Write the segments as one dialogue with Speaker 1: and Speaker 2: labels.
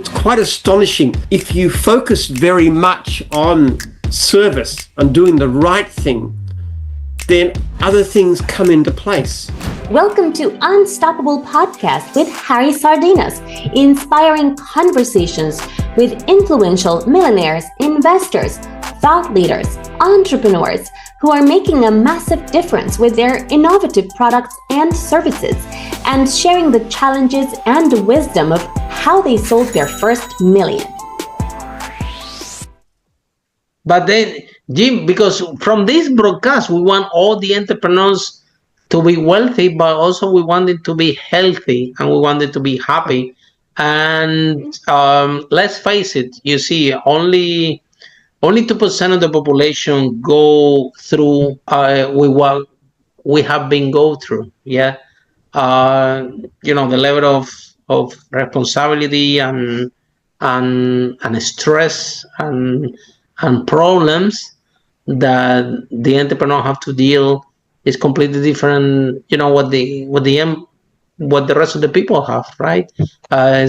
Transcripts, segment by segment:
Speaker 1: it's quite astonishing. If you focus very much on service and doing the right thing, then other things come into place.
Speaker 2: Welcome to Unstoppable Podcast with Harry Sardinas, inspiring conversations with influential millionaires, investors, thought leaders, entrepreneurs who are making a massive difference with their innovative products and services, and sharing the challenges and wisdom of how they sold their first million.
Speaker 3: But then, Jim, because from this broadcast, we want all the entrepreneurs to be wealthy, but also we want it to be healthy and we want it to be happy. And let's face it, you see, only 2% of the population go through with what we have been go through. Yeah, the level of responsibility and stress and problems that the entrepreneur have to deal is completely different. What the rest of the people have, right?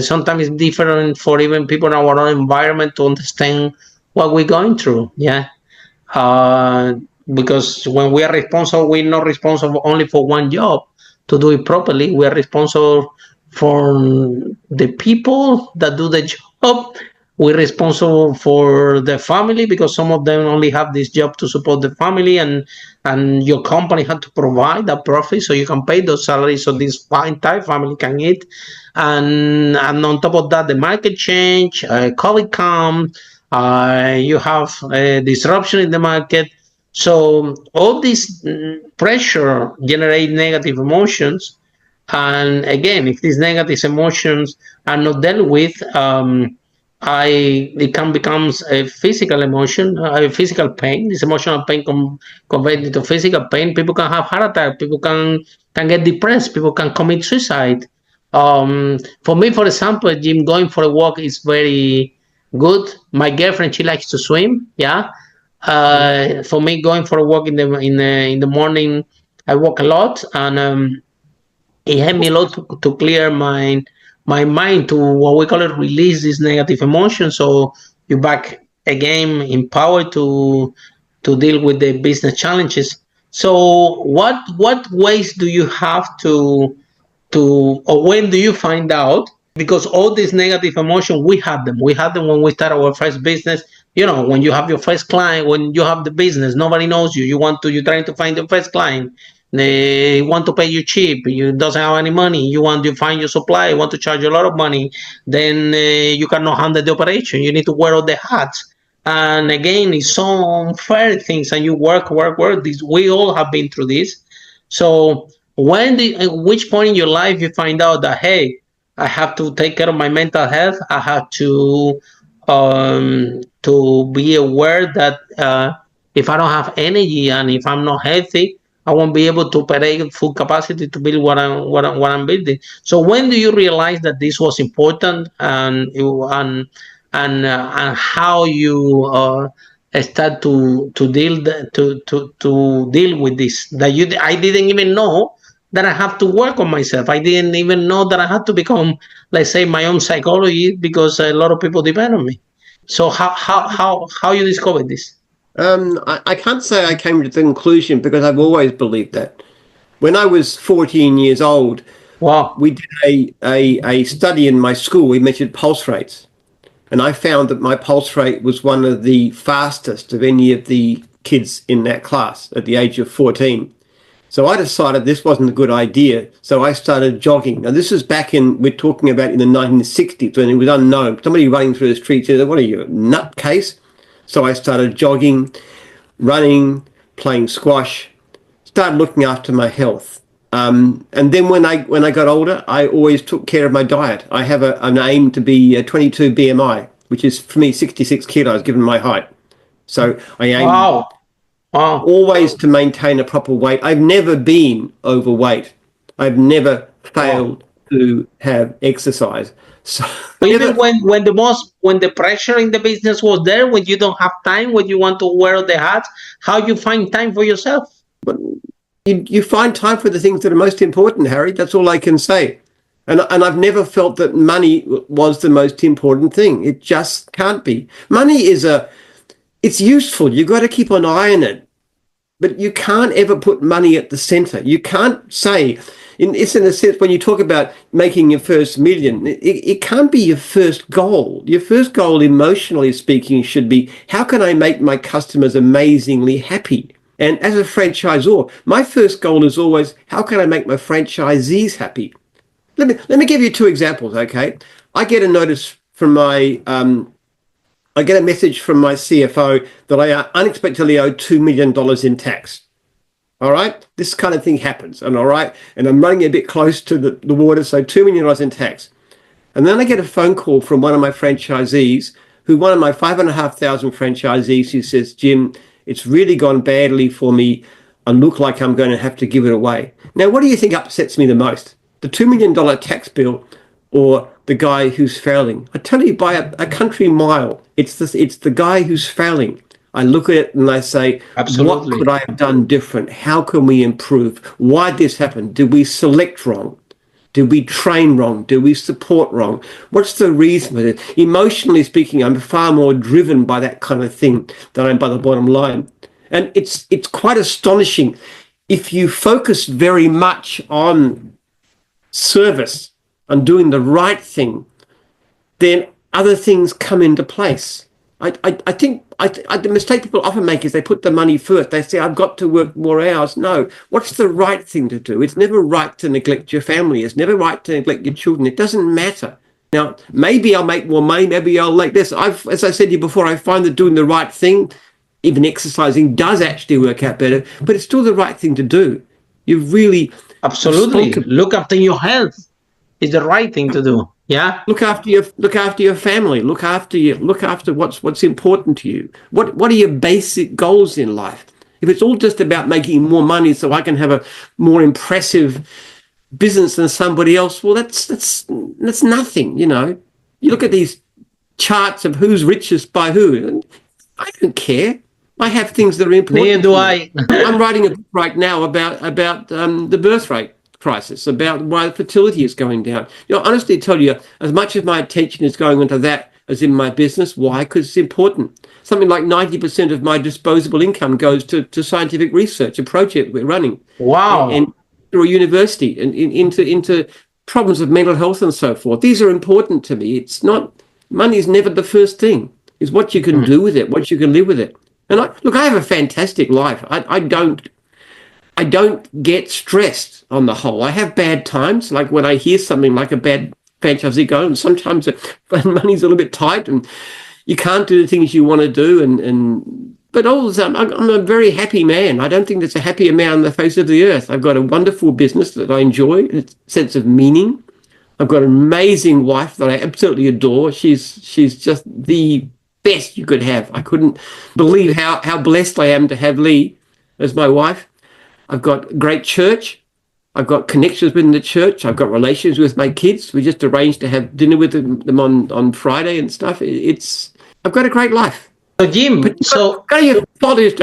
Speaker 3: Sometimes it's different for even people in our own environment to understand what we're going through. Yeah, because when we are responsible, we're not responsible only for one job. To do it properly, we are responsible for the people that do the job. We're responsible for the family, because some of them only have this job to support the family, and your company had to provide that profit so you can pay those salaries so this entire family can eat. And on top of that, the market change, COVID come, you have disruption in the market. So all this pressure generate negative emotions. And again, if these negative emotions are not dealt with, it can becomes a physical emotion, a physical pain. This emotional pain conveyed into physical pain. People can have heart attack. People can get depressed. People can commit suicide. For me, for example, Jim, going for a walk is very good. My girlfriend, she likes to swim. Yeah. For me, going for a walk in the morning, I walk a lot, and it helped me a lot to clear my mind, to what we call it, release these negative emotions, so you're back again empowered to deal with the business challenges. So what ways do you have to or when do you find out? Because all these negative emotions, we have them when we start our first business. When you have your first client, when you have the business, nobody knows you. You're trying to find your first client. They want to pay you cheap. You doesn't have any money. You want to find your supply. You want to charge a lot of money. Then you cannot handle the operation. You need to wear all the hats. And again, it's so unfair things. And you work. This, we all have been through this. So at which point in your life you find out that, hey, I have to take care of my mental health. I have to be aware that if I don't have energy and if I'm not healthy, I won't be able to operate full capacity to build what I'm building. So when do you realize that this was important, and how you start to deal with this? I didn't even know that I have to work on myself. I didn't even know that I had to become, let's say, my own psychologist, because a lot of people depend on me. So how you discovered this?
Speaker 1: I can't say I came to the conclusion, because I've always believed that. When I was 14 years old,
Speaker 3: wow,
Speaker 1: we did a study in my school. We measured pulse rates, and I found that my pulse rate was one of the fastest of any of the kids in that class at the age of 14. So I decided this wasn't a good idea. So I started jogging. Now this is we're talking about in the 1960s, when it was unknown. Somebody running through the street said, "What are you, a nutcase?" So I started jogging, running, playing squash, started looking after my health. And then when I got older, I always took care of my diet. I have an aim to be 22 BMI, which is for me 66 kilos given my height. So I aim always to maintain a proper weight. I've never been overweight. I've never failed to have exercise. So
Speaker 3: even when the pressure in the business was there, when you don't have time, when you want to wear the hats, how you find time for yourself?
Speaker 1: You find time for the things that are most important, Harry. That's all I can say. And I've never felt that money was the most important thing. It just can't be. Money it's useful. You've got to keep an eye on it. But you can't ever put money at the center. You can't say, it's in a sense, when you talk about making your first million, it can't be your first goal. Your first goal, emotionally speaking, should be, how can I make my customers amazingly happy? And as a franchisor, my first goal is always, how can I make my franchisees happy? Let me give you two examples, okay? I get a notice from I get a message from my CFO that I unexpectedly owe $2 million in tax. All right? This kind of thing happens, and all right? And I'm running a bit close to the water, so $2 million in tax. And then I get a phone call from one of my franchisees, one of my 5,500 franchisees, who says, Jim, it's really gone badly for me. I look like I'm going to have to give it away. Now, what do you think upsets me the most? The $2 million tax bill or the guy who's failing? I tell you, by a country mile, it's the guy who's failing. I look at it and I say,
Speaker 3: Absolutely.
Speaker 1: What could I have done different? How can we improve? Why did this happen? Did we select wrong? Did we train wrong? Did we support wrong? What's the reason for it? Emotionally speaking, I'm far more driven by that kind of thing than I'm by the bottom line. And it's quite astonishing. If you focus very much on service and doing the right thing, then other things come into place. I think the mistake people often make is they put the money first. They say, I've got to work more hours. No, what's the right thing to do? It's never right to neglect your family. It's never right to neglect your children. It doesn't matter. Now, maybe I'll make more money. Maybe I'll like this. As I said to you before, I find that doing the right thing, even exercising, does actually work out better, but it's still the right thing to do. You really...
Speaker 3: Absolutely. Look after your health is the right thing to do. Yeah.
Speaker 1: Look after your family. Look after what's important to you. What are your basic goals in life? If it's all just about making more money so I can have a more impressive business than somebody else, well, that's nothing. You know, you look at these charts of who's richest by who, and I don't care. I have things that are important.
Speaker 3: Neither do I.
Speaker 1: I'm writing a book right now about the birth rate crisis, about why fertility is going down. You know, honestly, tell you, as much as my attention is going into that as in my business, why? Because it's important. Something like 90% of my disposable income goes to scientific research, a project we're running.
Speaker 3: Wow.
Speaker 1: And through a university and into problems of mental health and so forth. These are important to me. It's not, money is never the first thing. It's what you can do with it, what you can live with it. And I have a fantastic life. I don't get stressed on the whole. I have bad times, like when I hear something like a bad franchisee go, and sometimes money's a little bit tight and you can't do the things you want to do. But all of the time, I'm a very happy man. I don't think there's a happier man on the face of the earth. I've got a wonderful business that I enjoy, a sense of meaning. I've got an amazing wife that I absolutely adore. She's just the best you could have. I couldn't believe how blessed I am to have Lee as my wife. I've got great church. I've got connections within the church. I've got relations with my kids. We just arranged to have dinner with them on Friday and stuff. I've got a great life.
Speaker 3: So Jim,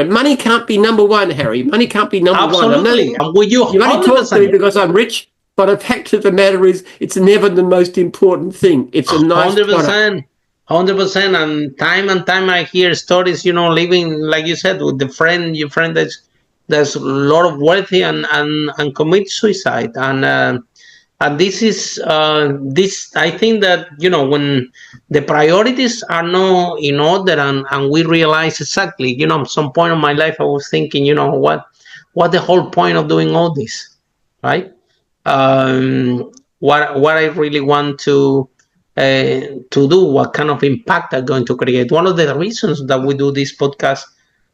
Speaker 1: money can't be number one, Harry. Money can't be number one.
Speaker 3: Absolutely. You
Speaker 1: only talk to me because I'm rich, but the fact of the matter is it's never the most important thing. It's a nice
Speaker 3: 100%. 100%. And time I hear stories, living, like you said, with your friend that's a lot of wealthy and commit suicide. And this is this. I think that when the priorities are not in order, and we realize exactly, at some point in my life, I was thinking, what the whole point of doing all this, right? What I really want to do, what kind of impact I'm going to create. One of the reasons that we do this podcast,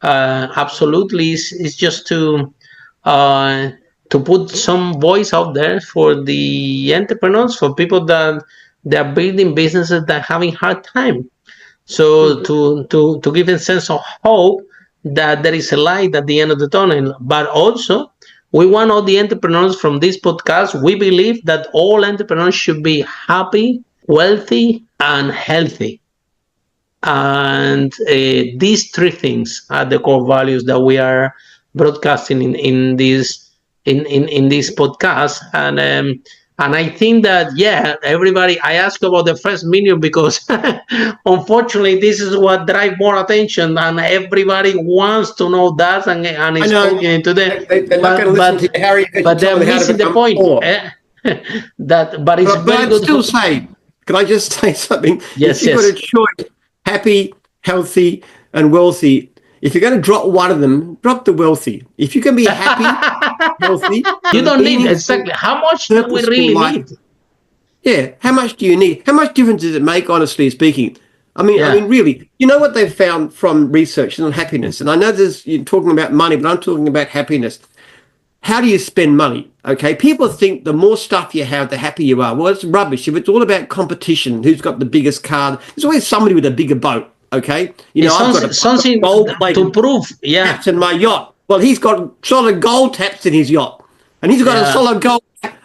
Speaker 3: absolutely, is just to put some voice out there for the entrepreneurs, for people that are building businesses that are having hard time. So to give a sense of hope that there is a light at the end of the tunnel. But also, we want all the entrepreneurs from this podcast. We believe that all entrepreneurs should be happy, wealthy, and healthy. And these three things are the core values that we are broadcasting in this podcast. And I think that, everybody, I ask about the first million because unfortunately, this is what drives more attention, and everybody wants to know that and is poking into them.
Speaker 1: They're not going to listen to you, Harry, because
Speaker 3: But
Speaker 1: you tell
Speaker 3: they're
Speaker 1: them how to
Speaker 3: missing the
Speaker 1: become
Speaker 3: point.
Speaker 1: poor.
Speaker 3: But it's
Speaker 1: But
Speaker 3: very
Speaker 1: I'd
Speaker 3: good.
Speaker 1: still say, can I just say something?
Speaker 3: Yes,
Speaker 1: if you've got a choice, happy, healthy, and wealthy, if you're going to drop one of them, drop the wealthy. If you can be happy, healthy,
Speaker 3: You don't need
Speaker 1: meaningful,
Speaker 3: exactly. How much do we
Speaker 1: purposeful
Speaker 3: really
Speaker 1: life.
Speaker 3: need?
Speaker 1: Yeah, how much do you need? How much difference does it make, honestly speaking? I mean,
Speaker 3: Yeah.
Speaker 1: really, you know what they've found from research on happiness? And I know you're talking about money, but I'm talking about happiness. How do you spend money? Okay, people think the more stuff you have, the happier you are. Well, it's rubbish. If it's all about competition, who's got the biggest car, there's always somebody with a bigger boat. Okay, I've got
Speaker 3: something
Speaker 1: gold-plated
Speaker 3: to prove. Yeah,
Speaker 1: taps in my yacht. Well, he's got solid gold taps in his yacht, and he's got a solid gold.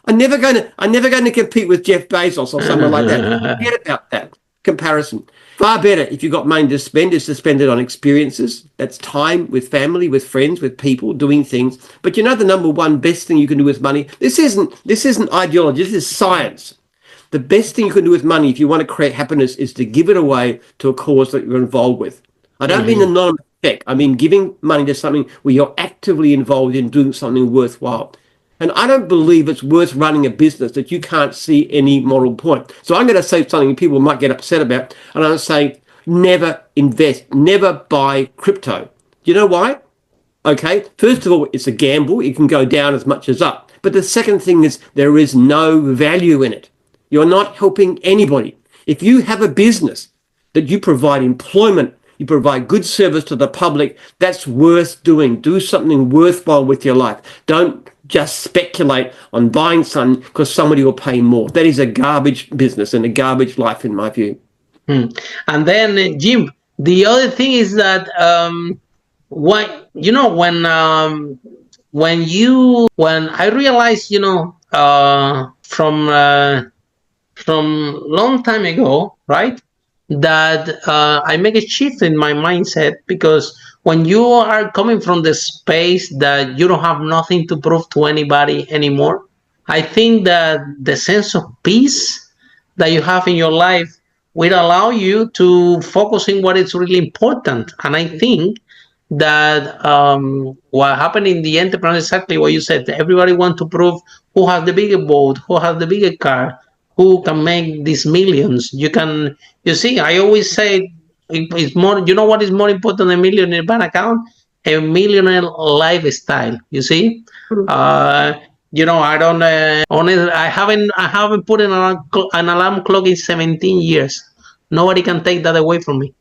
Speaker 1: I'm never going to compete with Jeff Bezos or someone like that. Forget about that comparison. Far better, if you've got money to spend, is to spend it on experiences. That's time with family, with friends, with people, doing things. But you know the number one best thing you can do with money? This isn't ideology. This is science. The best thing you can do with money, if you want to create happiness, is to give it away to a cause that you're involved with. I don't mean anonymous check. I mean giving money to something where you're actively involved in doing something worthwhile. And I don't believe it's worth running a business that you can't see any moral point. So I'm going to say something people might get upset about. And I'm saying never invest, never buy crypto. You know why? Okay, first of all, it's a gamble. It can go down as much as up. But the second thing is there is no value in it. You're not helping anybody. If you have a business that you provide employment, you provide good service to the public, that's worth doing. Do something worthwhile with your life. Don't just speculate on buying something because somebody will pay more. That is a garbage business and a garbage life, in my view.
Speaker 3: And then, Jim, the other thing is that when I realized, from long time ago, right, that I make a shift in my mindset, because when you are coming from the space that you don't have nothing to prove to anybody anymore, I think that the sense of peace that you have in your life will allow you to focus on what is really important. And I think that what happened in the entrepreneur is exactly what you said. Everybody wants to prove who has the bigger boat, who has the bigger car, who can make these millions. You see, I always say it's more, you know what is more important than a millionaire bank account? A millionaire lifestyle, you see? I don't, honestly, I haven't put an alarm clock in 17 years. Nobody can take that away from me.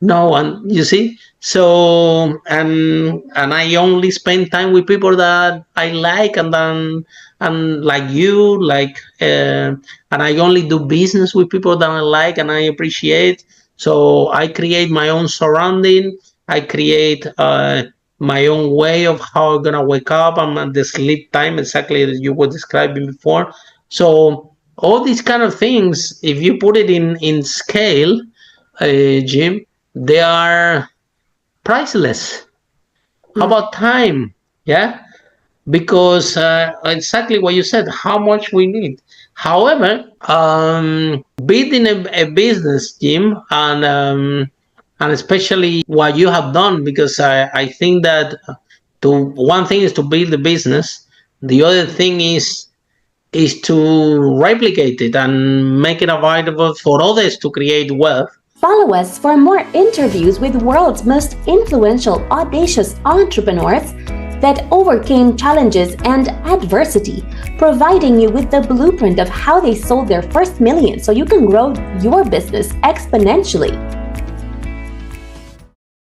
Speaker 3: No one, you see? So, and I only spend time with people that I like, and like you, and I only do business with people that I like and I appreciate. So I create my own surrounding. I create my own way of how I'm gonna wake up and the sleep time, exactly as you were describing before. So all these kind of things, if you put it in scale, Jim, they are priceless. How about time? Yeah, because exactly what you said, how much we need. However, building a business, Jim, and especially what you have done, because I think that one thing is to build a business, the other thing is to replicate it and make it available for others to create wealth.
Speaker 2: Follow us for more interviews with the world's most influential, audacious entrepreneurs that overcame challenges and adversity, providing you with the blueprint of how they sold their first million so you can grow your business exponentially.